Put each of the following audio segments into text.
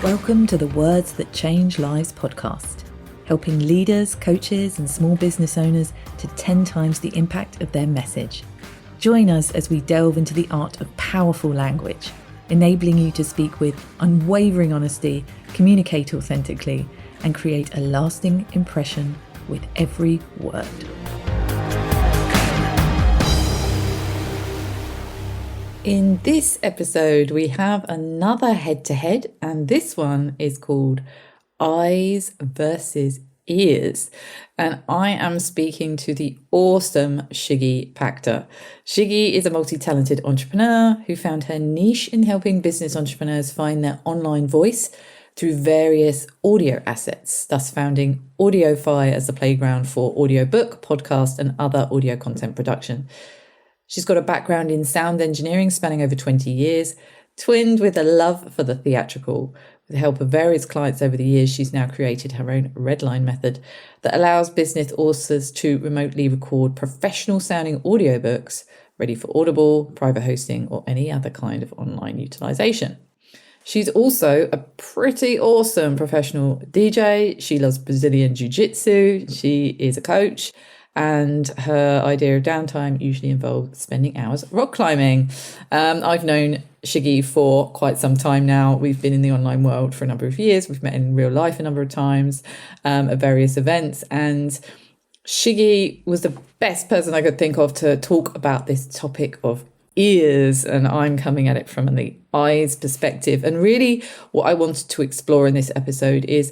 Welcome to the Words That Change Lives podcast, helping leaders, coaches, and small business owners to 10 times the impact of their message. Join us as we delve into the art of powerful language, enabling you to speak with unwavering honesty, communicate authentically, and create a lasting impression with every word. In this episode, we have another head-to-head, and this one is called Eyes versus Ears. And I am speaking to the awesome Shiggi Pakter. Shiggi is a multi-talented entrepreneur who found her niche in helping business entrepreneurs find their online voice through various audio assets, thus founding AudioFi as the playground for audiobook, podcast, and other audio content production. She's got a background in sound engineering spanning over 20 years, twinned with a love for the theatrical. With the help of various clients over the years, she's now created her own Redline method that allows business authors to remotely record professional sounding audiobooks ready for Audible, private hosting, or any other kind of online utilization. She's also a pretty awesome professional DJ. She loves Brazilian Jiu-Jitsu. She is a coach. And her idea of downtime usually involves spending hours rock climbing. I've known Shiggi for quite some time now. We've been in the online world for a number of years. We've met in real life a number of times at various events. And Shiggi was the best person I could think of to talk about this topic of ears. And I'm coming at it from the eyes perspective. And really what I wanted to explore in this episode is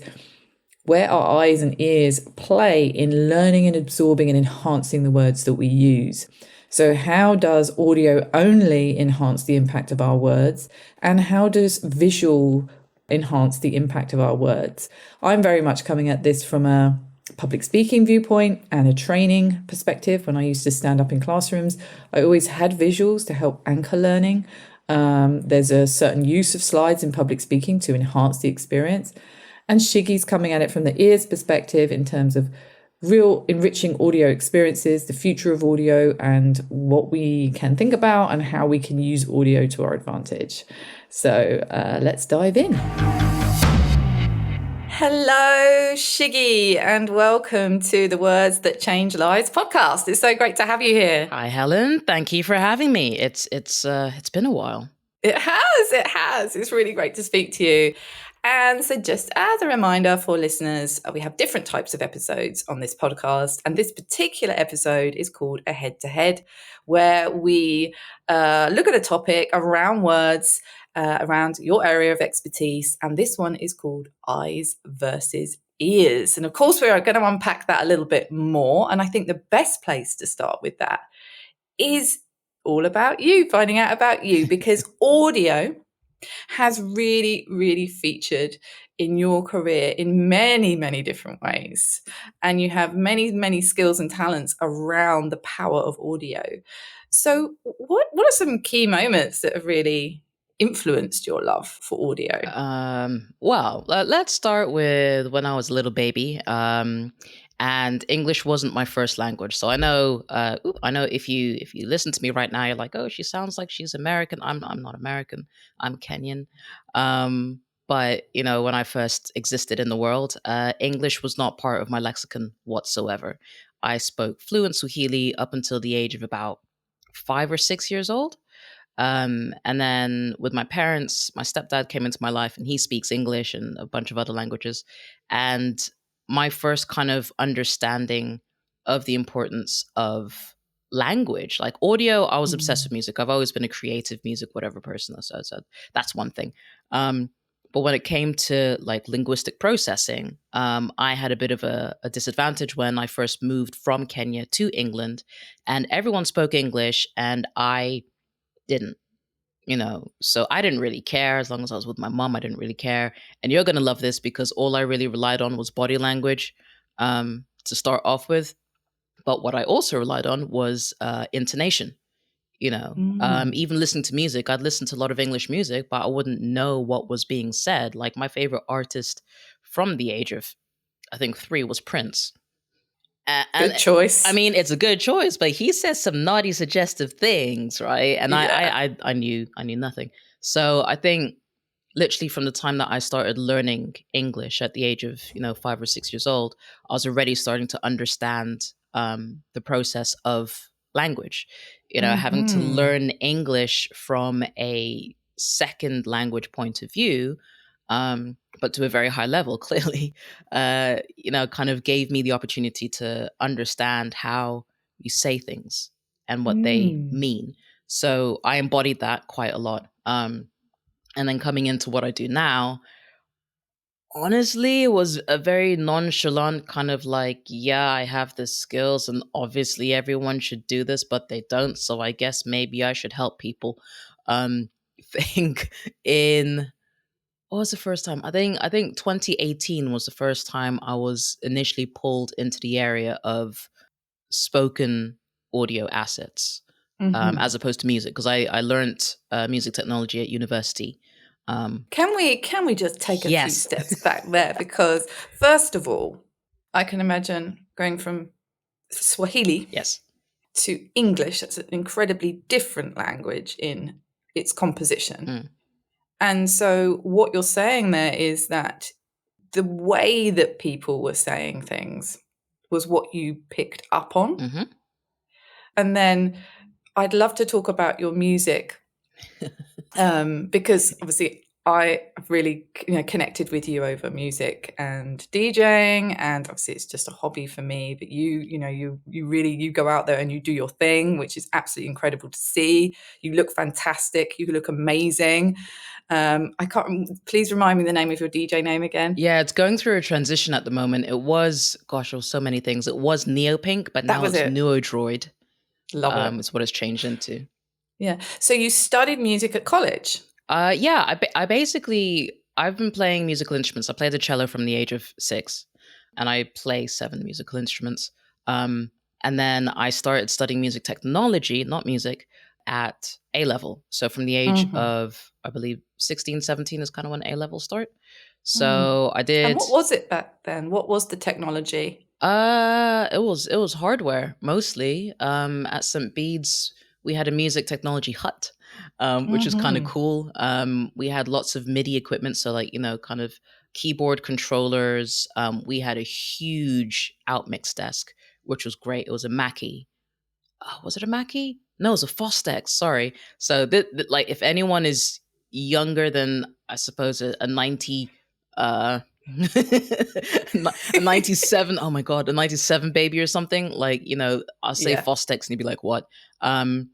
where our eyes and ears play in learning and absorbing and enhancing the words that we use. So how does audio only enhance the impact of our words? And how does visual enhance the impact of our words? I'm very much coming at this from a public speaking viewpoint and a training perspective. When I used to stand up in classrooms, I always had visuals to help anchor learning. There's a certain use of slides in public speaking to enhance the experience. And Shiggi's coming at it from the ears perspective in terms of real enriching audio experiences, the future of audio, and what we can think about and how we can use audio to our advantage. So let's dive in. Hello, Shiggi, and welcome to the Words That Change Lives podcast. It's so great to have you here. Hi, Helen. Thank you for having me. It's been a while. It has. It's really great to speak to you. And so just as a reminder for listeners, we have different types of episodes on this podcast. And this particular episode is called A Head-to-Head, where we look at a topic around words, around your area of expertise. And this one is called Eyes versus Ears. And of course, we are going to unpack that a little bit more. And I think the best place to start with that is all about you, finding out about you, because audio has really, really featured in your career in many, many different ways. And you have many, many skills and talents around the power of audio. So what are some key moments that have really influenced your love for audio? Well, let's start with when I was a little baby. And English wasn't my first language. So I know if you listen to me right now, you're like, oh, she sounds like she's American. I'm not American. I'm Kenyan. But when I first existed in the world, English was not part of my lexicon whatsoever. I spoke fluent Swahili up until the age of about 5 or 6 years old. And then with my parents, my stepdad came into my life and he speaks English and a bunch of other languages. And my first kind of understanding of the importance of language, like audio, I was obsessed with music. I've always been a creative music, whatever person. So that's one thing. But when it came to like linguistic processing, I had a bit of a disadvantage when I first moved from Kenya to England, and everyone spoke English and I didn't. So I didn't really care. As long as I was with my mom, I didn't really care. And you're going to love this because all I really relied on was body language to start off with. But what I also relied on was intonation. Even listening to music, I'd listen to a lot of English music, but I wouldn't know what was being said. Like my favorite artist from the age of, I think, 3 was Prince. Good choice. I mean, it's a good choice, but he says some naughty, suggestive things, right? And I knew nothing. So I think literally from the time that I started learning English at the age of 5 or 6 years old, I was already starting to understand the process of language. Having to Hmm. learn English from a second language point of view, but to a very high level, clearly, kind of gave me the opportunity to understand how you say things and what they Hmm. mean. So I embodied that quite a lot. And then coming into what I do now, honestly, it was a very nonchalant kind of like, yeah, I have the skills and obviously everyone should do this, but they don't. So I guess maybe I should help people. Um, think in what was the first time? I think 2018 was the first time I was initially pulled into the area of spoken audio assets, Hmm. as opposed to music, because I learned music technology at university. Can we just take a few Yes. steps back there? Because first of all, I can imagine going from Swahili Yes. to English. That's an incredibly different language in its composition. Mm. And so what you're saying there is that the way that people were saying things was what you picked up on. Hmm. And then I'd love to talk about your music, because obviously I have really connected with you over music and DJing, and obviously it's just a hobby for me. But you really you go out there and you do your thing, which is absolutely incredible to see. You look fantastic. You look amazing. I can't. Please remind me the name of your DJ name again. Yeah, it's going through a transition at the moment. It was, gosh, there was so many things. It was Neopink, but That now was it's it. Neodroid. Love it. It's what it's changed into. Yeah. So you studied music at college. Yeah, I basically I've been playing musical instruments. I played the cello from the age of 6, and I play 7 musical instruments. Um, and then I started studying music technology, not music, at A level. So from the age Mm-hmm. of, I believe, 16, 17 is kind of when A level start. Mm. So I And did. what was it back then? What was the technology? It was hardware mostly. At St. Bede's, we had a music technology hut, which is kind of Mm-hmm. cool. We had lots of MIDI equipment, so like kind of keyboard controllers. We had a huge outmix desk, which was great. It was a Mackie. Was it a Mackie? No, it was a Fostex. Sorry. So like, if anyone is younger than, I suppose, a 90, uh, a 97, oh my god, a 97 baby or something, like, I'll say Yeah. Fostex and you'd be like, what? um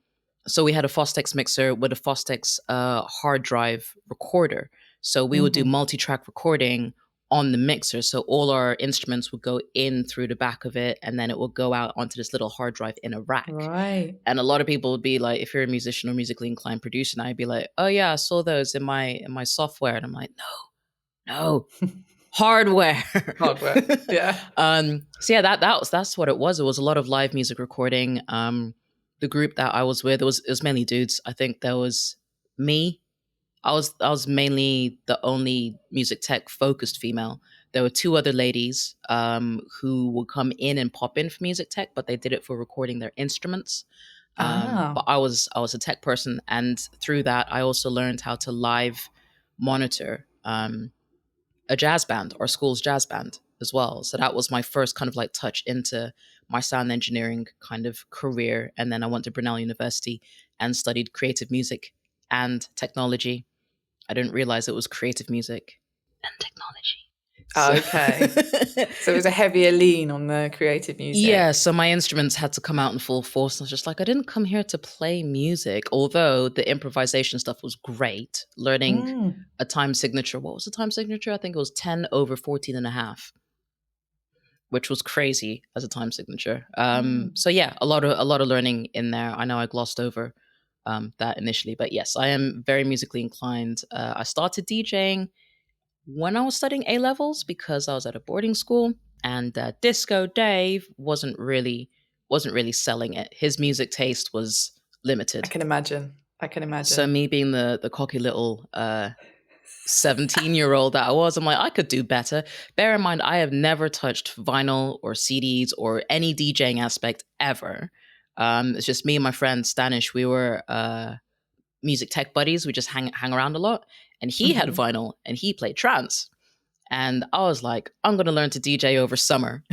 so we had a Fostex mixer with a Fostex hard drive recorder, so we would do Mm-hmm. multi-track recording on the mixer, so all our instruments would go in through the back of it, and then it would go out onto this little hard drive in a rack. Right. And a lot of people would be like, if you're a musician or musically inclined producer, and I'd be like, oh yeah, I saw those in my software, and I'm like, no, hardware. Hardware. Yeah. So yeah, that's what it was. It was a lot of live music recording. The group that I was with, it was mainly dudes. I think there was me. I was mainly the only music tech focused female. There were 2 other ladies who would come in and pop in for music tech, but they did it for recording their instruments. But Ah. I was a tech person, and through that, I also learned how to live monitor a jazz band, our school's jazz band as well. So that was my first kind of like touch into my sound engineering kind of career. And then I went to Brunel University and studied creative music and technology. I didn't realize it was creative music and technology. Okay. So it was a heavier lean on the creative Yeah, music. so my instruments had to come out in full force. I was just like, I didn't come here to play music, although the improvisation stuff was great. Learning Mm. a time signature. What was the time signature? I think it was 10 over 14 and a half, which was crazy as a time signature. Mm. So yeah, a lot of learning in there. I know I glossed over that initially, but yes, I am very musically inclined. I started DJing when I was studying A levels because I was at a boarding school, and Disco Dave wasn't really selling it. His music taste was I limited. can imagine. I can So imagine. me being the cocky little 17-year-old that I was, I'm like, I could do better. Bear in mind, I have never touched vinyl or CDs or any DJing aspect ever. It's just me and my friend Stanish. We were music tech buddies. We just hang around a lot. and he had Mhm. vinyl and he played trance. And I was like, I'm going to learn to DJ over summer.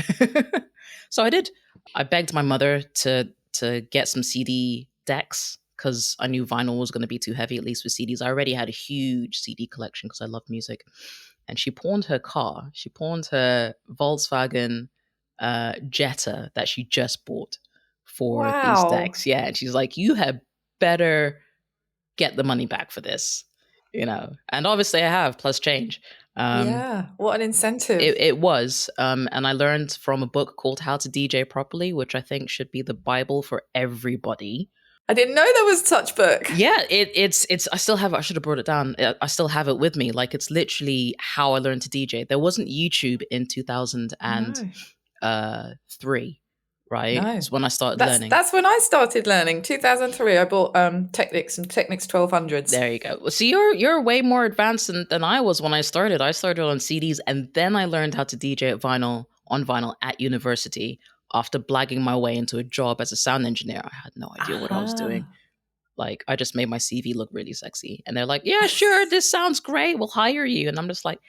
So I did. I begged my mother to get some CD decks because I knew vinyl was going to be too heavy, at least with CDs. I already had a huge CD collection because I love music. And she pawned her car. She pawned her Volkswagen Jetta that she just bought for these Wow. decks. Yeah. And she's like, you had better get the money back for this, And obviously I have, plus change. Yeah. What an incentive. It was. And I learned from a book called How to DJ Properly, which I think should be the Bible for everybody. I didn't know there was such book. Yeah, it's. I still have it. I should have brought it down. I still have it with me. Like, it's literally how I learned to DJ. There wasn't YouTube in 2003, right? No. It's when I started That's learning. that's when I started learning. 2003, I bought Technics and Technics 1200s. There you go. So you're way more advanced than I was when I started. I started on CDs, and then I learned how to DJ on vinyl at university after blagging my way into a job as a sound engineer. I had no idea what I was doing. Like, I just made my CV look really sexy, and they're like, "Yeah, sure, this sounds great. We'll hire you." And I'm just like,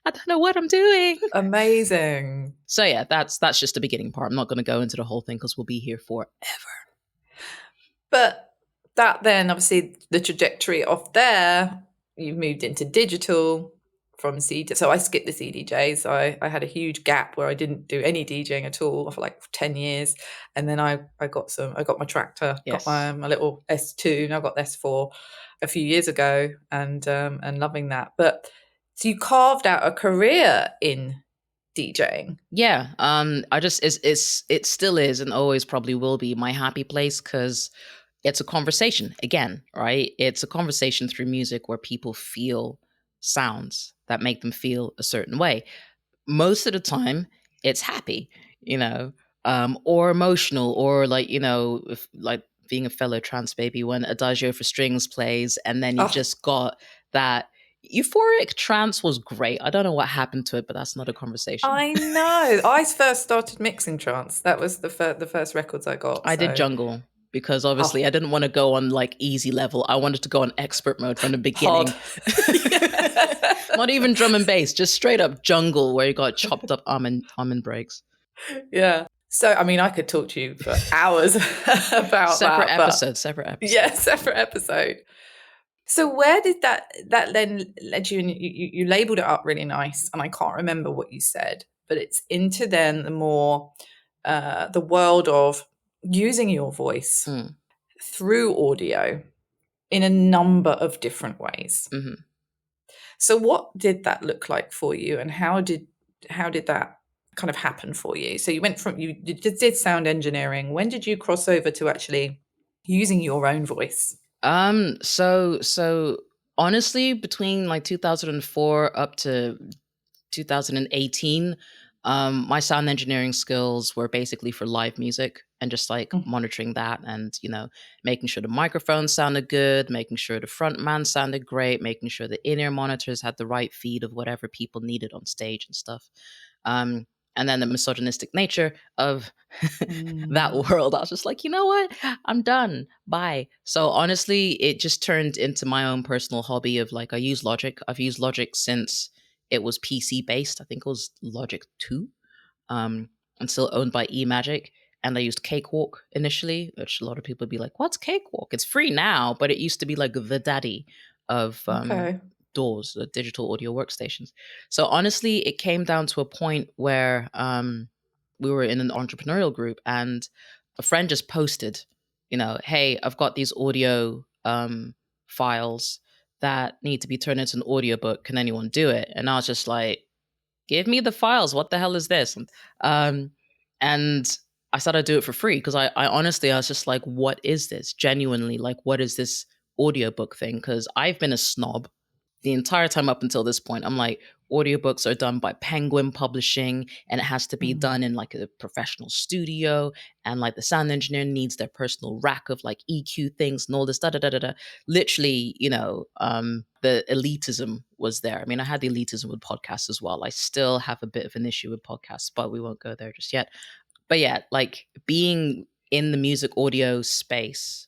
I don't know what I'm doing. Amazing. So yeah, that's just the beginning part. I'm not going to go into the whole thing because we'll be here forever. But that then, obviously, the trajectory off there, you've moved into digital from CD. So I skipped the CDJs. I had a huge gap where I didn't do any DJing at all for like 10 years. And then I got my tractor, Yes. got my little S2, and I got the S4 a few years ago, and loving that. But so you carved out a career in DJing. Yeah. I just it still is and always probably will be my happy place because it's a conversation again, right? It's a conversation through music where people feel sounds that make them feel a certain way. Most of the time, it's happy, or emotional, or like, if, like being a fellow trans baby when Adagio for Strings plays, and then you just got that euphoric trance was great. I don't know what happened to it, but that's not a conversation. I know. I first started mixing trance. That was the first records I got. I did jungle because obviously I didn't want to go on like easy level. I wanted to go on expert mode from the beginning. Not even drum and bass, just straight up jungle where you got chopped up almond breaks. Yeah. So, I mean, I could talk to you for hours about separate that. Episode. Yeah, separate episode. So where did that then led you? And you labeled it up really nice, and I can't remember what you said, but it's into then the more the world of using your voice through audio in a number of different ways. Mm-hmm. So what did that look like for you, and how did that kind of happen for you? So you went from you did sound engineering. When did you cross over to actually using your own voice? So honestly, between like 2004 up to 2018, my sound engineering skills were basically for live music and just like monitoring that and, making sure the microphone sounded good, making sure the front man sounded great, making sure the in-ear monitors had the right feed of whatever people needed on stage and stuff. And then the misogynistic nature of that world, I was just like, you know what? I'm done. Bye. So honestly, it just turned into my own personal hobby of like, I use Logic. I've used Logic since it was PC based. I think it was Logic 2, and still owned by eMagic. And I used Cakewalk initially, which a lot of people would be like, what's Cakewalk? It's free now, but it used to be like the daddy of DAWs, the digital audio workstations. So honestly, it came down to a point where we were in an entrepreneurial group and a friend just posted, hey, I've got these audio files that need to be turned into an audiobook. Can anyone do it? And I was just like, give me the files. What the hell is this? And I started to do it for free because I honestly, I was just like, what is this? Genuinely, like, what is this audiobook thing? Because I've been a snob the entire time up until this point. I'm like, audiobooks are done by Penguin Publishing and it has to be done in like a professional studio, and like the sound engineer needs their personal rack of like EQ things and all this literally, the elitism was there. I mean, I had the elitism with podcasts as well. I still have a bit of an issue with podcasts, but we won't go there just yet. But yeah, like being in the music audio space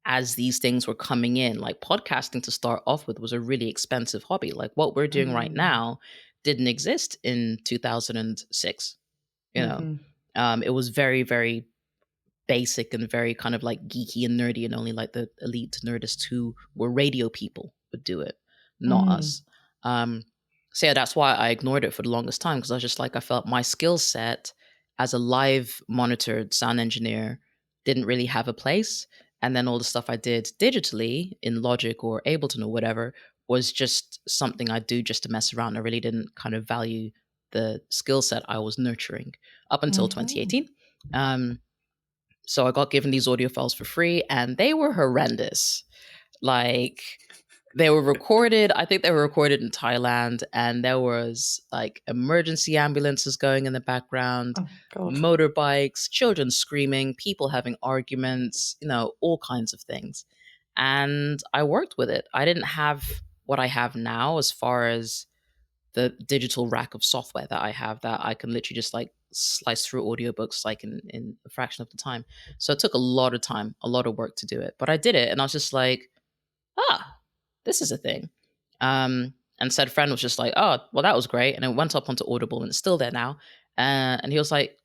as these things were coming in. Like podcasting to start off with was a really expensive hobby. Like what we're doing right now didn't exist in 2006. You know, it was very, very basic and very kind of like geeky and nerdy, and only like the elite nerdists who were radio people would do it, not us. So yeah, that's why I ignored it for the longest time, because I was just like, I felt my skill set as a live monitored sound engineer didn't really have a place. And then all the stuff I did digitally in Logic or Ableton or whatever was just something I do just to mess around. I really didn't kind of value the skill set I was nurturing up until 2018. So I got given these audio files for free, and they were horrendous. Like, they were recorded, I think they were recorded in Thailand, and there was like emergency ambulances going in the background, motorbikes, children screaming, people having arguments, all kinds of things. And I worked with it. I didn't have what I have now as far as the digital rack of software that I have, that I can literally just like slice through audiobooks like in a fraction of the time. So it took a lot of time, a lot of work to do it. But I did it, and I was just like, this is a thing. And said friend was just like, oh, well, that was great. And it went up onto Audible, and it's still there now. And he was like,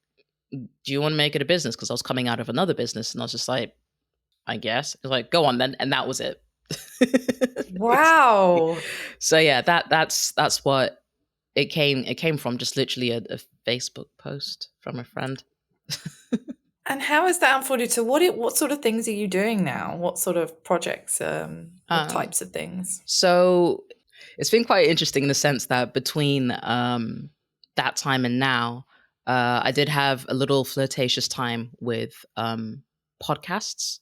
do you want to make it a business? Because I was coming out of another business, and I was just like, I guess. He was like, go on then. And that was it. Wow. So yeah, that's what it came from, just literally a Facebook post from a friend. And how has that unfolded? So what sort of things are you doing now? What sort of projects, what types of things? So it's been quite interesting in the sense that between that time and now, I did have a little flirtatious time with podcasts.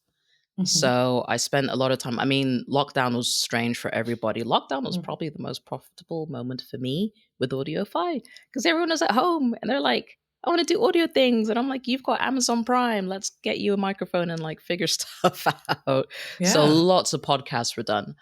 So I spent a lot of time. I mean, lockdown was strange for everybody. Lockdown was probably the most profitable moment for me with Audiofi, because everyone was at home and they're like, I want to do audio things. And I'm like, you've got Amazon Prime. Let's get you a microphone and like figure stuff out. Yeah. So lots of podcasts were done,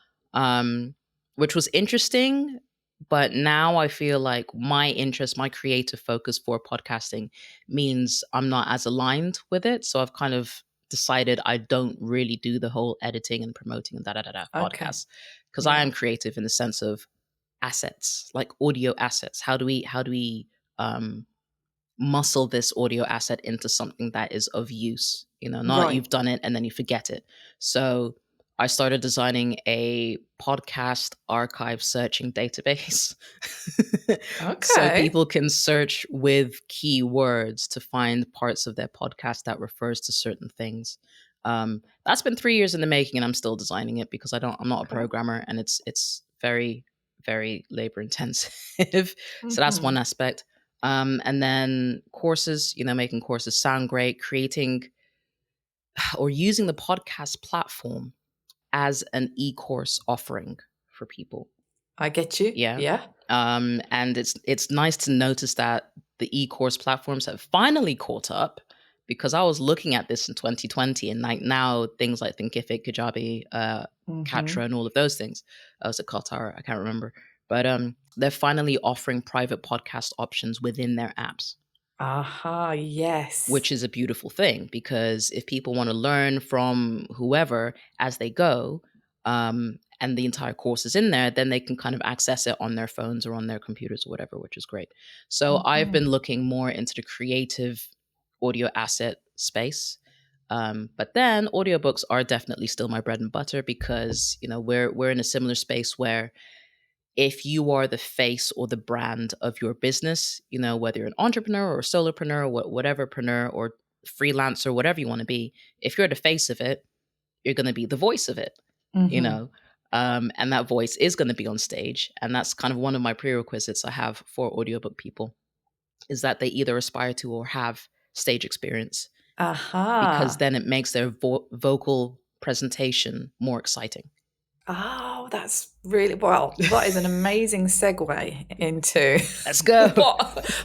which was interesting. But now I feel like my interest, my creative focus for podcasting means I'm not as aligned with it. So I've kind of decided I don't really do the whole editing and promoting and podcasts, because I am creative in the sense of assets, like audio assets. How do we muscle this audio asset into something that is of use? Not you've done it and then you forget it. So I started designing a podcast archive searching database. So people can search with keywords to find parts of their podcast that refers to certain things. That's been 3 years in the making, and I'm still designing it because I'm not a programmer, and it's very, very labor intensive. So that's one aspect. And then courses, making courses sound great, creating or using the podcast platform as an e-course offering for people. I get you. Yeah. And it's nice to notice that the e-course platforms have finally caught up, because I was looking at this in 2020, and like now things like Thinkific, Kajabi, Katra, and all of those things. Was it Qatar? I can't remember. But they're finally offering private podcast options within their apps. Yes. Which is a beautiful thing, because if people want to learn from whoever as they go, and the entire course is in there, then they can kind of access it on their phones or on their computers or whatever, which is great. So I've been looking more into the creative audio asset space. But then audiobooks are definitely still my bread and butter, because, we're in a similar space where if you are the face or the brand of your business, whether you're an entrepreneur or a solopreneur or whateverpreneur or freelancer, whatever you want to be, if you're the face of it, you're going to be the voice of it, and that voice is going to be on stage. And that's kind of one of my prerequisites I have for audiobook people, is that they either aspire to or have stage experience, because then it makes their vocal presentation more exciting. Oh, that's really, well, that is an amazing segue into let's go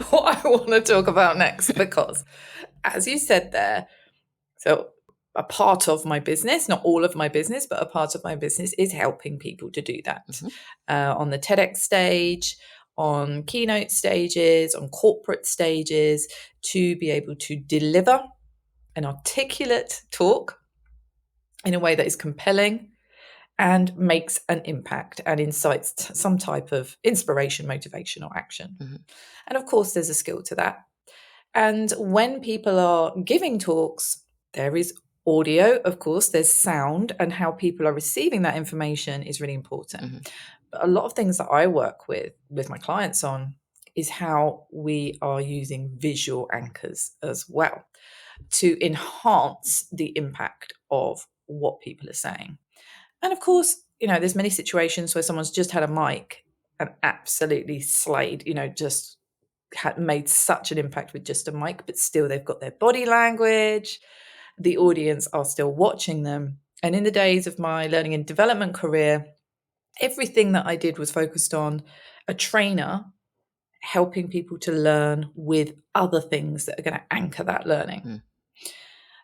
what I want to talk about next, because as you said there, so a part of my business, not all of my business, but a part of my business is helping people to do that on the TEDx stage, on keynote stages, on corporate stages, to be able to deliver an articulate talk in a way that is compelling and makes an impact and incites some type of inspiration, motivation, or action. Mm-hmm. And of course, there's a skill to that. And when people are giving talks, there is audio, of course, there's sound, and how people are receiving that information is really important. Mm-hmm. But a lot of things that I work with my clients on is how we are using visual anchors as well to enhance the impact of what people are saying. And of course, there's many situations where someone's just had a mic and absolutely slayed, just had made such an impact with just a mic, but still they've got their body language. The audience are still watching them. And in the days of my learning and development career, everything that I did was focused on a trainer helping people to learn with other things that are going to anchor that learning. Mm.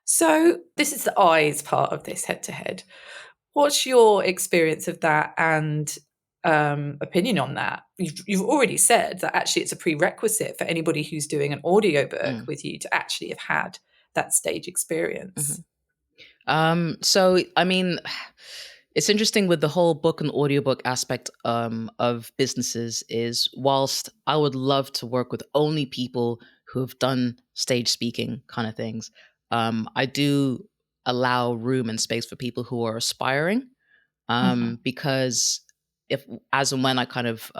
So this is the eyes part of this head-to-head. What's your experience of that and opinion on that? You've already said that actually it's a prerequisite for anybody who's doing an audiobook with you to actually have had that stage experience. So, I mean, it's interesting with the whole book and audiobook aspect of businesses is whilst I would love to work with only people who have done stage speaking kind of things, I do allow room and space for people who are aspiring because if as and when I kind of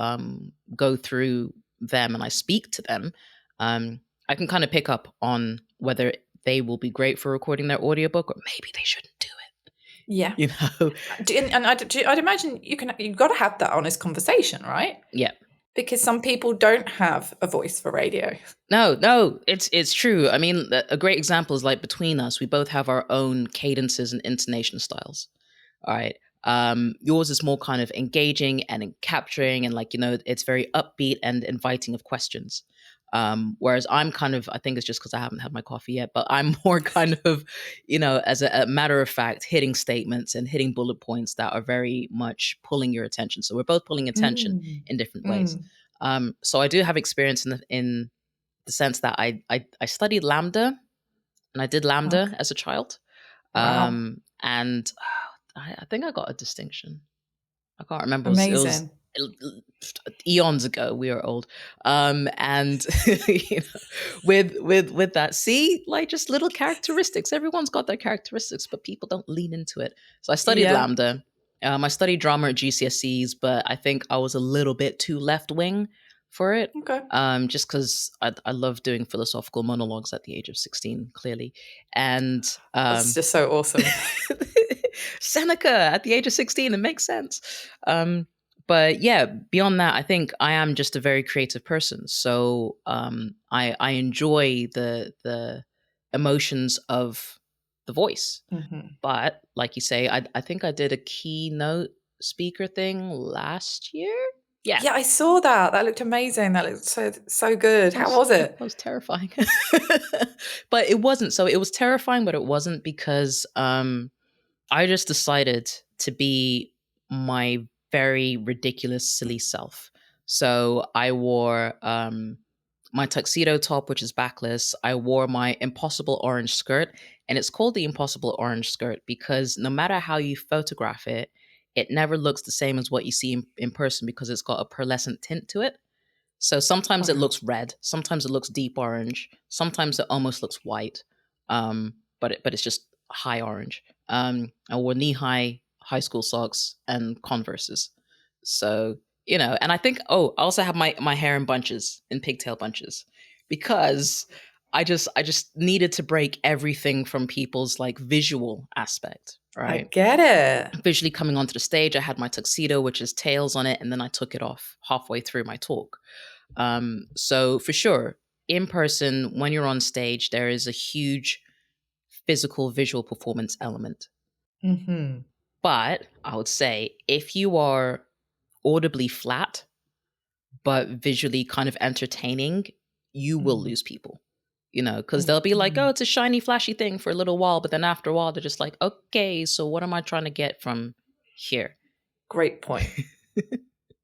go through them and I speak to them, I can kind of pick up on whether they will be great for recording their audiobook or maybe they shouldn't do it. Yeah. You know? And I'd imagine you've got to have that honest conversation, right? Yeah. Because some people don't have a voice for radio. No, it's true. I mean, a great example is like between us, we both have our own cadences and intonation styles. All right. Yours is more kind of engaging and capturing, and like it's very upbeat and inviting of questions. Whereas I'm kind of, I think it's just because I haven't had my coffee yet, but I'm more kind of, as a matter of fact, hitting statements and hitting bullet points that are very much pulling your attention. So we're both pulling attention in different ways. So I do have experience in the sense that I studied Lambda, and I did Lambda as a child. Wow. And I think I got a distinction. I can't remember. Amazing. It was eons ago. We are old. And with that, see, like just little characteristics. Everyone's got their characteristics, but people don't lean into it. So I studied Lambda. I studied drama at GCSEs, but I think I was a little bit too left wing for it. Okay. Just because I love doing philosophical monologues at the age of 16, clearly. And that's just so awesome. Seneca at the age of 16, it makes sense. But yeah, beyond that, I think I am just a very creative person. So I enjoy the emotions of the voice. But like you say, I think I did a keynote speaker thing last year. Yeah. Yeah, I saw that. That looked amazing. That looked so good. How was it? It was terrifying. But it wasn't. So it was terrifying, but it wasn't because I just decided to be my very ridiculous, silly self. So I wore my tuxedo top, which is backless. I wore my impossible orange skirt, and it's called the impossible orange skirt because no matter how you photograph it, it never looks the same as what you see in person because it's got a pearlescent tint to it. So sometimes it looks red, sometimes it looks deep orange, sometimes it almost looks white, but it's just high orange. I wore high school socks and Converses. So and I think I also have my hair in bunches, in pigtail bunches, because I just needed to break everything from people's like visual aspect. Right. I get it. Visually coming onto the stage, I had my tuxedo, which is tails on it, and then I took it off halfway through my talk. So for sure, in person, when you're on stage, there is a huge physical visual performance element. But I would say if you are audibly flat, but visually kind of entertaining, you will lose people. Because they'll be like, oh, it's a shiny, flashy thing for a little while. But then after a while, they're just like, okay, so what am I trying to get from here? Great point.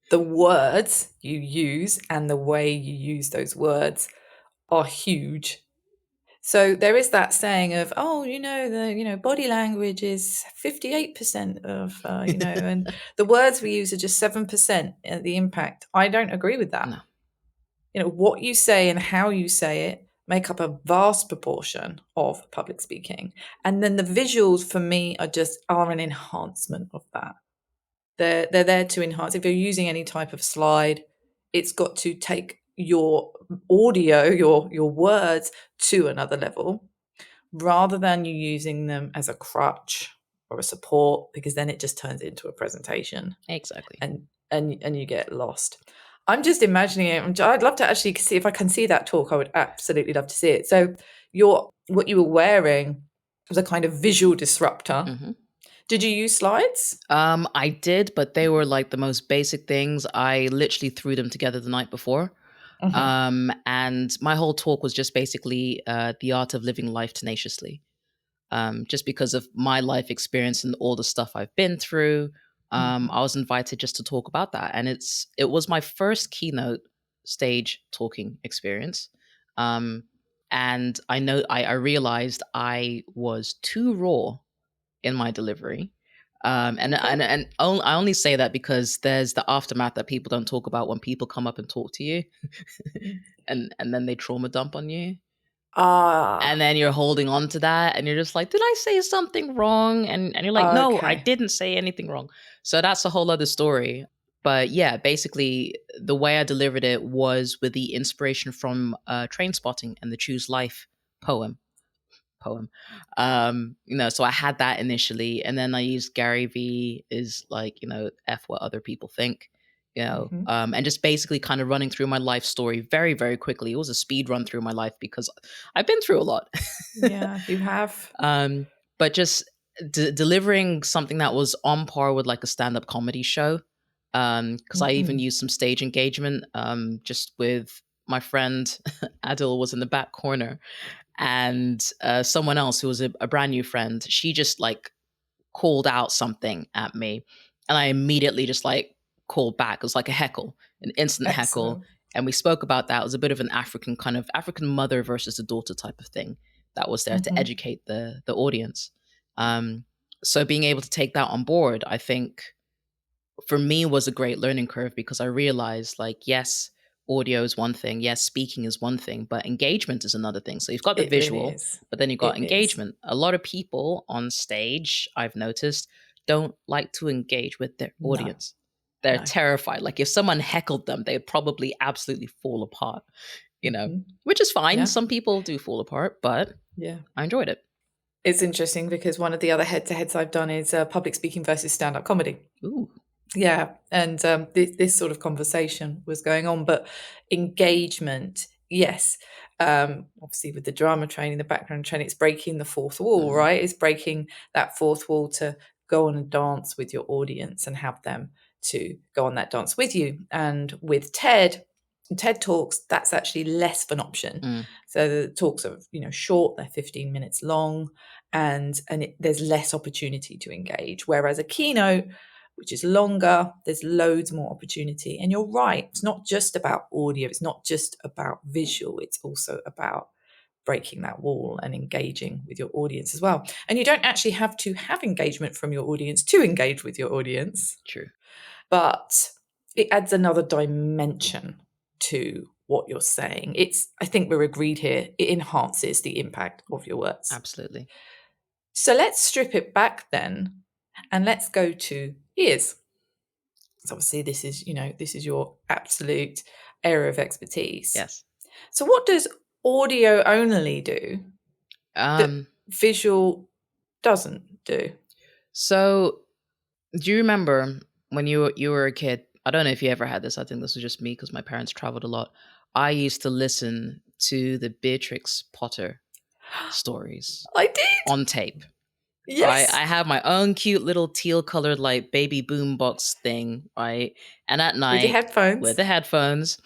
The words you use and the way you use those words are huge. So there is that saying of, oh, the body language is 58% of, and the words we use are just 7% of the impact. I don't agree with that. No. What you say and how you say it make up a vast proportion of public speaking. And then the visuals for me are an enhancement of that. They're there to enhance. If you're using any type of slide, it's got to take your audio, your words to another level, rather than you using them as a crutch or a support, because then it just turns into a presentation Exactly. and you get lost. I'm just imagining it. I'd love to actually see if I can see that talk. I would absolutely love to see it. So what you were wearing was a kind of visual disruptor. Mm-hmm. Did you use slides? I did, but they were like the most basic things. I literally threw them together the night before. Mm-hmm. And my whole talk was just basically the art of living life tenaciously. Just because of my life experience and all the stuff I've been through, I was invited just to talk about that. And it was my first keynote stage talking experience. And I realized I was too raw in my delivery. Okay. I only say that because there's the aftermath that people don't talk about when people come up and talk to you, and then they trauma dump on you, and Ah, then you're holding on to that, and you're just like, did I say something wrong? And you're like, no, I okay. didn't say anything wrong. So that's a whole other story. But yeah, basically, the way I delivered it was with the inspiration from Train Spotting and the Choose Life poem. So I had that initially, and then I used Gary V is like, F what other people think, Mm-hmm. and just basically kind of running through my life story very, very quickly. It was a speed run through my life because I've been through a lot. Yeah, you have. um, but just delivering something that was on par with like a stand-up comedy show. Because I even Mm-hmm. used some stage engagement, just with my friend Adil was in the back corner, and someone else who was a brand new friend, she just like called out something at me, and I immediately just like called back. It was like a heckle, an instant heckle. Excellent. And we spoke about that. It was a bit of an African mother versus a daughter type of thing that was there to Mm-hmm. educate the audience. Um, so being able to take that on board, I think for me was a great learning curve, because I realized, like, yes, audio is one thing, yes, speaking is one thing, but engagement is another thing. So you've got the It really visual, is. but then you've got It is. engagement. A lot of people on stage, I've noticed, don't like to engage with their No, audience. They're no. terrified. Like if someone heckled them, they'd probably absolutely fall apart, Mm-hmm. which is fine. Yeah, Some people do fall apart, but yeah. I enjoyed it. It's interesting because one of the other head-to-heads I've done is public speaking versus stand-up comedy. Ooh. Yeah, and this sort of conversation was going on, but engagement, yes. Obviously, with the drama training, the background training, it's breaking the fourth wall, Mhm. right? It's breaking that fourth wall to go on and dance with your audience and have them to go on that dance with you. And with TED Talks, that's actually less of an option. Mm. So the talks are, short; they're 15 minutes long, and there's less opportunity to engage. Whereas a keynote, which is longer, there's loads more opportunity. And you're right, it's not just about audio, it's not just about visual, it's also about breaking that wall and engaging with your audience as well. And you don't actually have to have engagement from your audience to engage with your audience, True. but it adds another dimension to what you're saying. I think we're agreed here, it enhances the impact of your words. Absolutely. So let's strip it back then and let's go to ears. So obviously this is your absolute area of expertise. Yes. So what does audio only do that Um. visual doesn't do? So do you remember when you were a kid? I don't know if you ever had this. I think this was just me because my parents traveled a lot. I used to listen to the Beatrix Potter stories I did. on tape. Right, Yes. I have my own cute little teal colored like baby boombox thing, right? And at With your night with headphones. the headphones,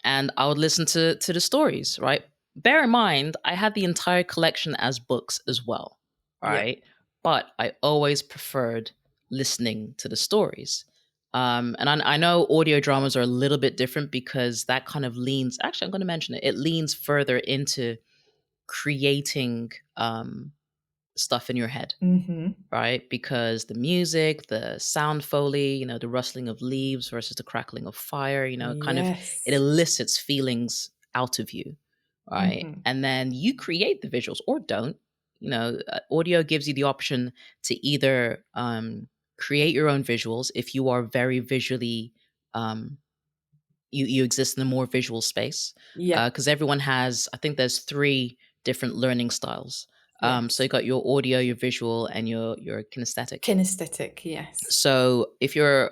and I would listen to the stories, right? Bear in mind, I had the entire collection as books as well, Yeah. right? But I always preferred listening to the stories. And I know audio dramas are a little bit different because that kind of leans. Actually, I'm going to mention it. It leans further into creating stuff in your head, Mm-hmm. right? Because the music, the sound foley, the rustling of leaves versus the crackling of fire, kind of it Yes. elicits feelings out of you, right? Mm-hmm. And then you create the visuals or don't. Audio gives you the option to either create your own visuals if you are very visually um, you exist in a more visual space, Yeah. because everyone has, I think there's three different learning styles. So Yes. you got your audio, your visual, and your kinesthetic. Kinesthetic. Yes. So if you're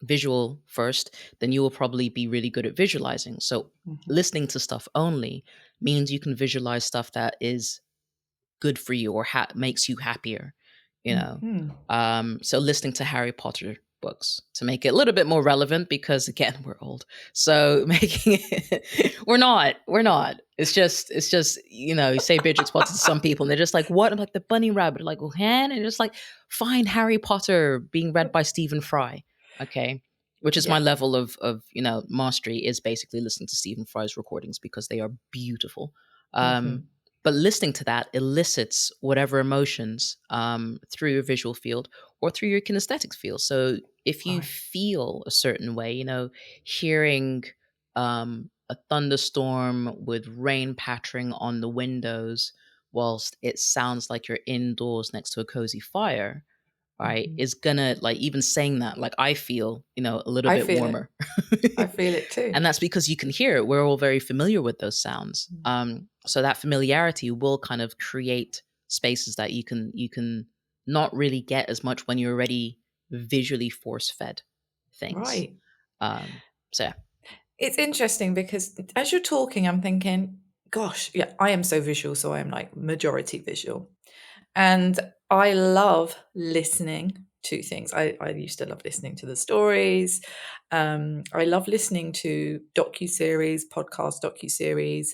visual first, then you will probably be really good at visualizing. So Mm-hmm. listening to stuff only means you can visualize stuff that is good for you or makes you happier, you know. Mm-hmm. So listening to Harry Potter books to make it a little bit more relevant, because again, we're old. So making it we're not. It's just you say Beatrix Potter to some people and they're just like, what? I'm like, the bunny rabbit, like, well, and just like, find Harry Potter being read by Stephen Fry. Okay. Which is my Yeah. level of mastery, is basically listening to Stephen Fry's recordings because they are beautiful. Mm-hmm. But listening to that elicits whatever emotions through your visual field or through your kinesthetic field. So if you Right. feel a certain way, hearing a thunderstorm with rain pattering on the windows whilst it sounds like you're indoors next to a cozy fire, right, Mm-hmm. is gonna, like, even saying that, like, I feel, a little I bit feel it. warmer. I feel it too. And that's because you can hear it. We're all very familiar with those sounds. So that familiarity will kind of create spaces that you can not really get as much when you're already visually force fed things. Right. So yeah. It's interesting because as you're talking, I'm thinking, gosh, yeah, I am so visual. So I am like majority visual. And I love listening to things. I used to love listening to the stories. I love listening to docuseries, podcast docuseries,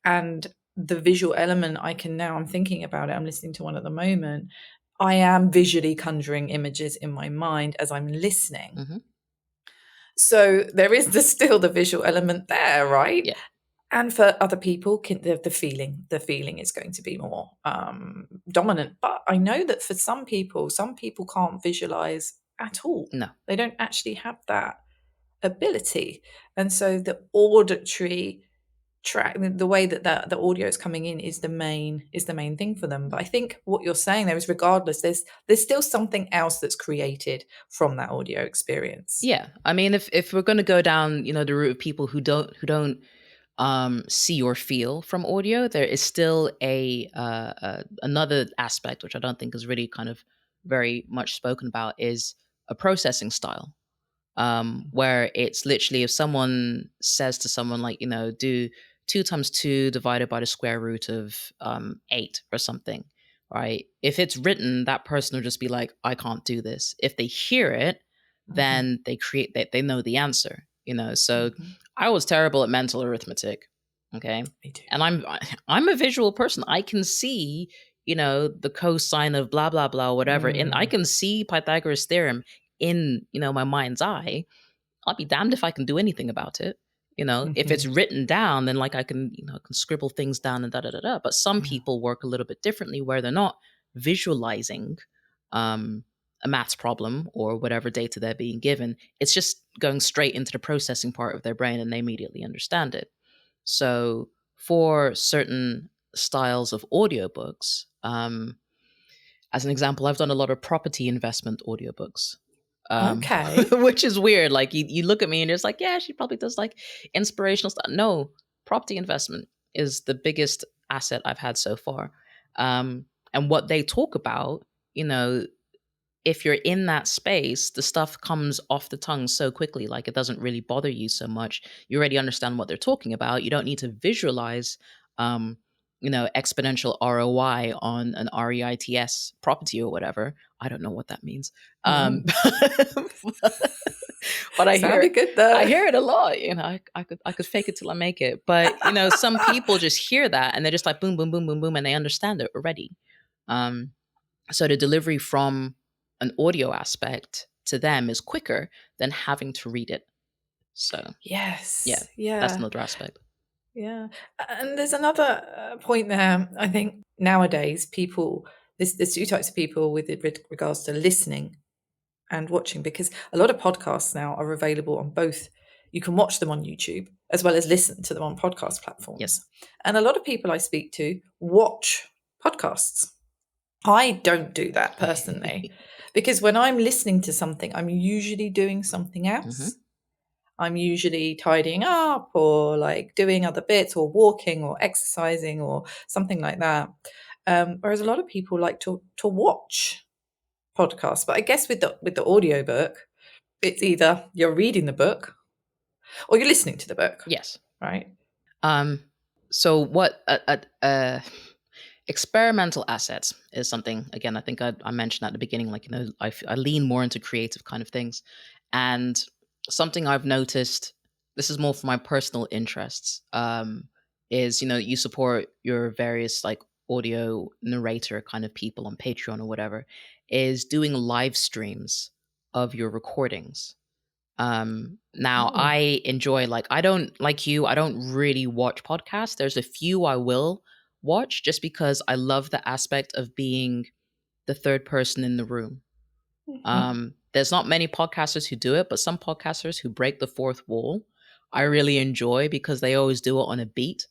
and the visual element. I'm thinking about it. I'm listening to one at the moment. I am visually conjuring images in my mind as I'm listening. Hmm. So there is still the visual element there, right? Yeah. And for other people, the feeling is going to be more dominant. But I know that for some people can't visualize at all. No. They don't actually have that ability, and so the auditory track, the way that the audio is coming in, is the main thing for them. But I think what you're saying there is, regardless, there's still something else that's created from that audio experience. Yeah. I mean, if we're going to go down, the route of people who don't see or feel from audio, there is still another aspect which I don't think is really kind of very much spoken about, is a processing style, where it's literally, if someone says to someone, like, do 2 times 2 divided by the square root of 8 or something, right? If it's written, that person will just be like, I can't do this. If they hear it, Mhm, then they know the answer, so mhm. I was terrible at mental arithmetic. Okay. Me too. And I'm a visual person. I can see, the cosine of blah blah blah, whatever. And I Mm, can see Pythagoras theorem in, my mind's eye. I'll be damned if I can do anything about it. If it's mhm. written down, then, like, I can, I can scribble things down and da da da da. But some Mm. people work a little bit differently, where they're not visualizing um, a maths problem or whatever data they're being given. It's just going straight into the processing part of their brain, and they immediately understand it. So for certain styles of audiobooks, as an example, I've done a lot of property investment audiobooks, Okay. which is weird. Like, you look at me and you're just like, yeah, she probably does like inspirational stuff. No, property investment is the biggest asset I've had so far. And what they talk about, you know, if you're in that space, the stuff comes off the tongue so quickly, like, it doesn't really bother you so much. You already understand what they're talking about. You don't need to visualize, exponential ROI on an REITs property or whatever. I don't know what that means. Um, No. but Sounded good though. I hear it a lot. I could fake it till I make it. But some people just hear that and they're just like, boom, boom, boom, boom, boom, and they understand it already. Um, so the delivery from an audio aspect to them is quicker than having to read it. So yeah, Yes. that's Yeah. another aspect. Yeah. And there's another point there. I think nowadays people, there's two types of people with regards to listening and watching, because a lot of podcasts now are available on both. You can watch them on YouTube as well as listen to them on podcast Yes. platforms. And a lot of people I speak to watch podcasts. I don't do that personally because when I'm listening to something, I'm usually doing something Hmm. else. I'm usually tidying up or like doing other bits or walking or exercising or something like that. Whereas a lot of people like to watch podcasts. But I guess with the audiobook, it's either you're reading the book or you're listening to the book, Yes. right? Um, so what experimental assets is something, again, I think I mentioned at the beginning, like, I lean more into creative kind of things. And something I've noticed, this is more for my personal interests, is, you support your various like audio narrator kind of people on Patreon or whatever, is doing live streams of your recordings. Now Oh, I enjoy, like, I don't, like you, I don't really watch podcasts. There's a few I will watch just because I love the aspect of being the third person in the room. mhm. There's not many podcasters who do it, but some podcasters who break the fourth wall, I really enjoy because they always do it on a beat.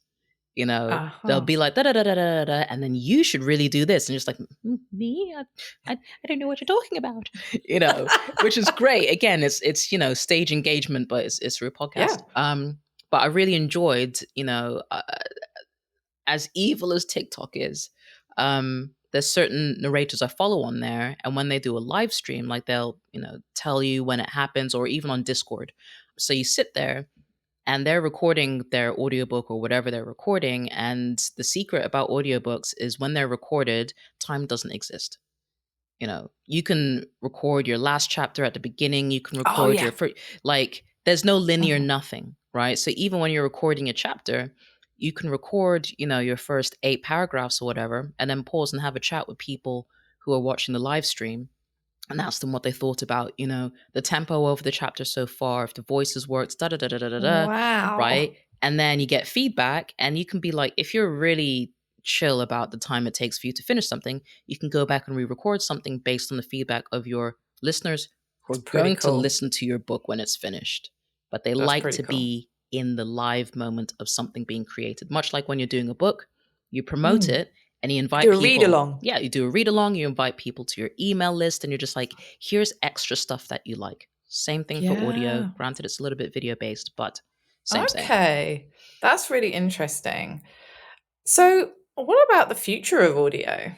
They'll Uh-huh. be like da da da da da da, and then you should really do this, and just like, me, I don't know what you're talking about, which is great. Again, it's stage engagement, but it's through a podcast. Yeah. But I really enjoyed, as evil as TikTok is, there's certain narrators I follow on there, and when they do a live stream, like, they'll tell you when it happens, or even on Discord. So you sit there and they're recording their audiobook or whatever they're recording, and the secret about audiobooks is when they're recorded, time doesn't exist. You can record your last chapter at the beginning, you can Oh, record your yeah. first, like, there's no linear Mhm. nothing, right? So even when you're recording a chapter, you can record, your first 8 paragraphs or whatever, and then pause and have a chat with people who are watching the live stream, and ask them what they thought about, the tempo of the chapter so far, if the voices worked, da da da da da da da, right? Wow. And then you get feedback, and you can be like, if you're really chill about the time it takes for you to finish something, you can go back and re-record something based on the feedback of your listeners who That's are pretty going to cool. listen to your book when it's finished. But they That's like pretty to cool. be in the live moment of something being created, much like when you're doing a book, you promote Mm. it and you invite Do a read people. along. Yeah, you do a read along, you invite people to your email list, and you're just like, here's extra stuff that you like. Same thing for audio. Yeah. Granted, it's a little bit video based, but same, same. Okay. That's really interesting. So, what about the future of audio?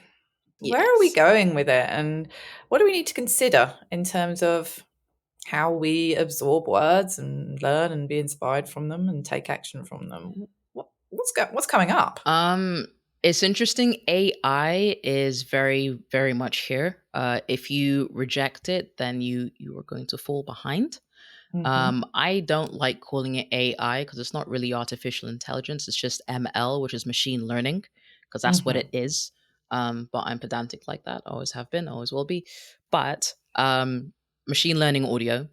Where are we Yes. going with it? And what do we need to consider in terms of how we absorb words and learn and be inspired from them and take action from them? What's coming up? Um, it's interesting. AI is very, very much here. If you reject it, then you are going to fall behind. Hmm. I don't like calling it AI because it's not really artificial intelligence. It's just ML, which is machine learning, because that's what Hmm. it is. But I'm pedantic like that. Always have been, always will be. But machine learning audio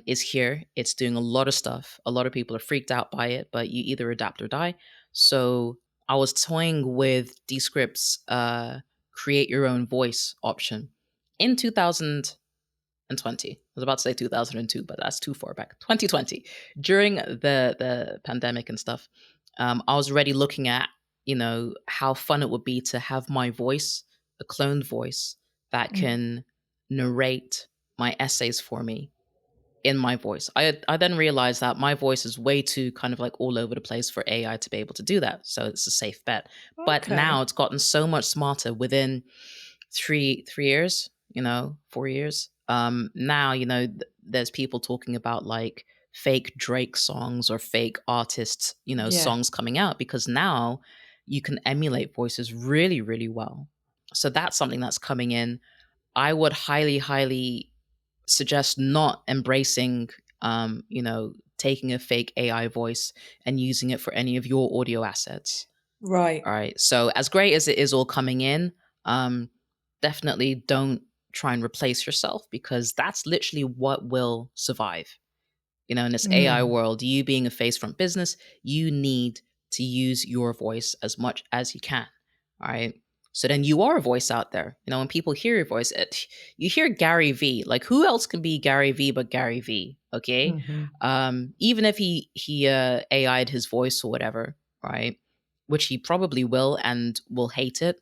is here. It's doing a lot of stuff. A lot of people are freaked out by it, but you either adapt or die. So I was toying with Descript's create your own voice option in 2020. I was about to say 2002, but that's too far back. 2020, during the pandemic and stuff. I was already looking at, how fun it would be to have my voice, a cloned voice that can narrate my essays for me in my voice. I then realized that my voice is way too kind of like all over the place for AI to be able to do that. So it's a safe bet. But now Okay. it's gotten so much smarter within 3 years, 4 years. Now, there's people talking about like fake Drake songs or fake artists, Yeah. songs coming out, because now you can emulate voices really, really well. So that's something that's coming in. I would highly, highly suggest not embracing, taking a fake AI voice and using it for any of your audio assets. Right. All right. So as great as it is all coming in, um, definitely don't try and replace yourself, because that's literally what will survive. In this AI world, you being a face front business, you need to use your voice as much as you can. All right. So then you are a voice out there. When people hear your voice, you hear Gary V. Like, who else can be Gary V but Gary V? Okay. Even if he AI'd his voice or whatever, right? Which he probably will and will hate it.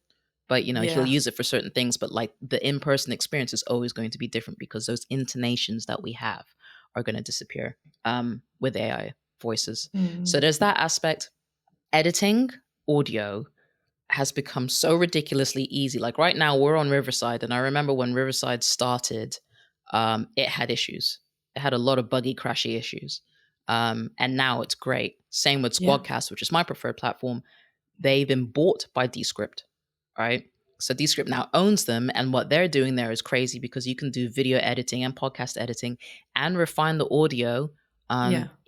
But he'll use it for certain things. But like the in-person experience is always going to be different because those intonations that we have are going to disappear with AI voices. So there's that aspect. Editing audio has become so ridiculously easy. Like right now, we're on Riverside, and I remember when Riverside started, it had issues. It had a lot of buggy, crashy issues. And now it's great. Same with Squadcast, which is my preferred platform. They've been bought by Descript, right? So Descript now owns them, and what they're doing there is crazy because you can do video editing and podcast editing and refine the audio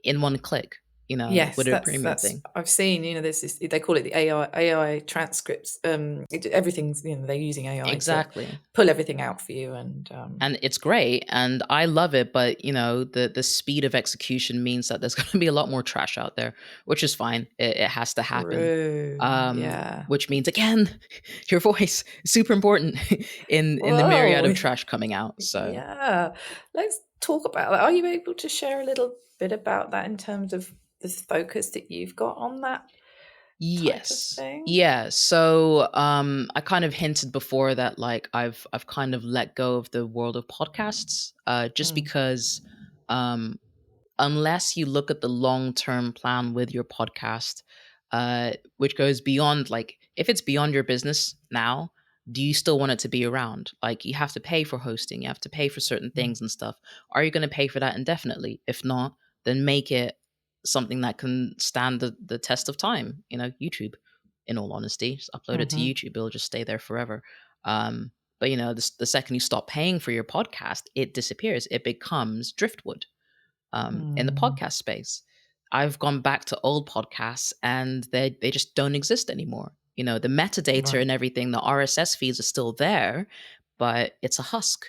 in one click. Yes, with a premium thing. I've seen, there's this, they call it the AI transcripts. Everything's, they're using AI to pull everything out for you. And it's great. And I love it. But, the speed of execution means that there's going to be a lot more trash out there, which is fine. It has to happen. Which means, again, your voice is super important in the myriad of trash coming out. So yeah, let's talk about that. Are you able to share a little bit about that in terms of the focus that you've got on that type of thing? Yeah. So I kind of hinted before that like I've kind of let go of the world of podcasts just because unless you look at the long-term plan with your podcast, which goes beyond, like, if it's beyond your business now, do you still want it to be around? Like, you have to pay for hosting, you have to pay for certain things and stuff. Are you going to pay for that indefinitely? If not, then make it something that can stand the test of time. YouTube, in all honesty, just upload it to YouTube, it'll just stay there forever. But the second you stop paying for your podcast, it disappears. It becomes driftwood in the podcast space. I've gone back to old podcasts and they just don't exist anymore. The metadata and everything, the RSS feeds are still there, but it's a husk.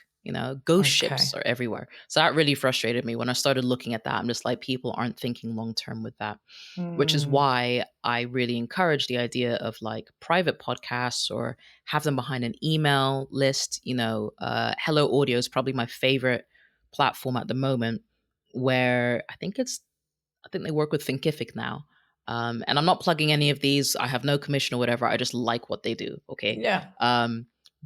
Ghost ships are everywhere. So that really frustrated me when I started looking at that. I'm just like, people aren't thinking long term with that, which is why I really encourage the idea of like private podcasts or have them behind an email list. Hello Audio is probably my favorite platform at the moment, where I think they work with Thinkific now. And I'm not plugging any of these. I have no commission or whatever. I just like what they do. Okay. Yeah.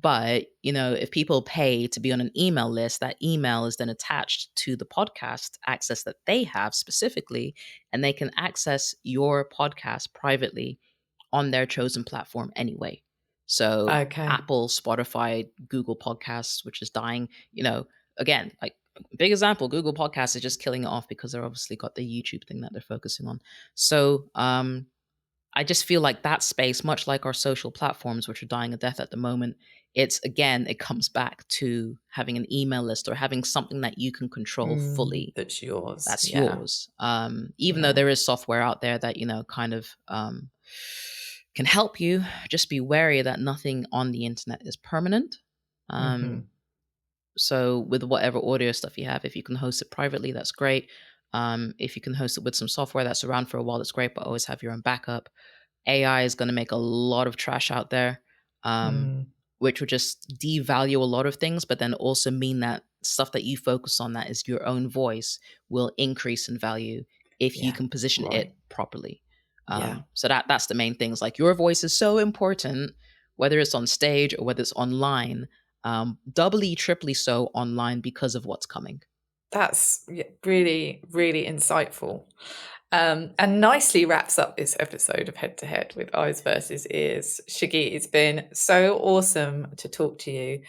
But, if people pay to be on an email list, that email is then attached to the podcast access that they have specifically, and they can access your podcast privately on their chosen platform anyway. So Apple, Spotify, Google Podcasts, which is dying, again, like, big example, Google Podcasts is just killing it off because they're obviously got the YouTube thing that they're focusing on. So I just feel like that space, much like our social platforms, which are dying a death at the moment, it comes back to having an email list or having something that you can control fully. That's yours. That's yours. Even though there is software out there that, kind of can help you, just be wary that nothing on the internet is permanent. So with whatever audio stuff you have, if you can host it privately, that's great. If you can host it with some software that's around for a while, that's great, but always have your own backup. AI is going to make a lot of trash out there, which will just devalue a lot of things, but then also mean that stuff that you focus on that is your own voice will increase in value if you can position it properly. So that's the main things. Like, your voice is so important, whether it's on stage or whether it's online, doubly, triply so online because of what's coming. That's really, really insightful. And nicely wraps up this episode of Head to Head with Eyes versus Ears. Shiggi, it's been so awesome to talk to you.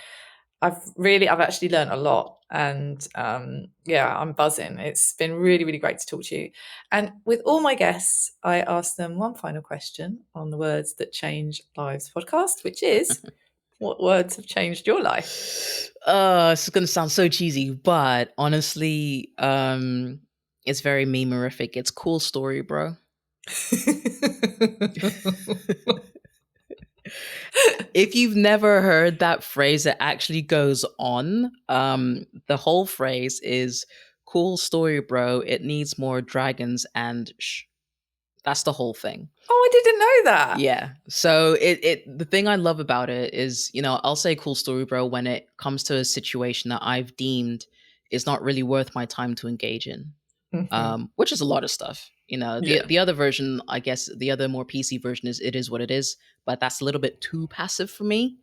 I've actually learned a lot, and I'm buzzing. It's been really, really great to talk to you. And with all my guests, I ask them one final question on the Words That Change Lives podcast, which is, what words have changed your life? It's going to sound so cheesy, but honestly, it's very memorific. It's cool story, bro. If you've never heard that phrase, it actually goes on. The whole phrase is cool story, bro. It needs more dragons and that's the whole thing. Oh, I didn't know that. Yeah. So the thing I love about it is, I'll say cool story, bro, when it comes to a situation that I've deemed is not really worth my time to engage in. Which is a lot of stuff. The other version, I guess, the other more PC version is it is what it is, but that's a little bit too passive for me.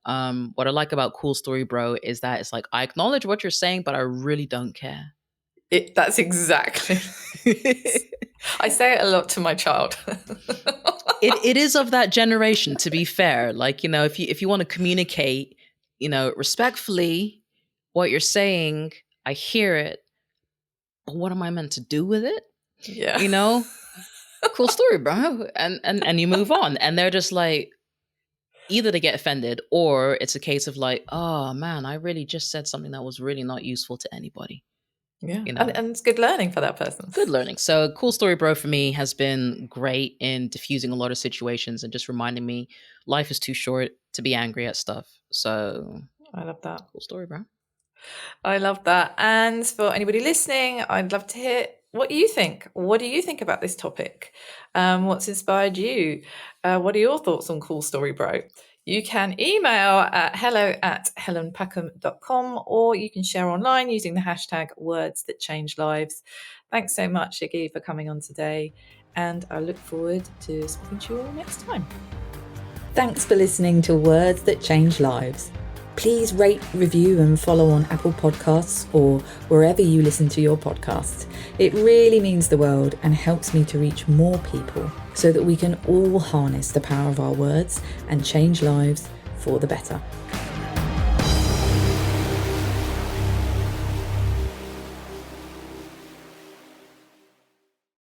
What I like about Cool Story Bro is that it's like, I acknowledge what you're saying, but I really don't care. That's exactly. I say it a lot to my child. It is of that generation, to be fair. Like, if you want to communicate, respectfully, what you're saying, I hear it, but what am I meant to do with it? Yeah. Cool story, bro. And you move on. And they're just like, either they get offended or it's a case of like, oh man, I really just said something that was really not useful to anybody. Yeah. And it's good learning for that person. Good learning. So Cool Story Bro for me has been great in diffusing a lot of situations and just reminding me life is too short to be angry at stuff. So I love that. Cool story, bro. I love that. And for anybody listening, I'd love to hear what you think. What do you think about this topic? What's inspired you? What are your thoughts on Cool Story Bro? You can email at hello@helenpackham.com, or you can share online using the hashtag words that change lives. Thanks so much, Shiggi, for coming on today. And I look forward to speaking to you all next time. Thanks for listening to Words That Change Lives. Please rate, review and follow on Apple Podcasts or wherever you listen to your podcasts. It really means the world and helps me to reach more people so that we can all harness the power of our words and change lives for the better.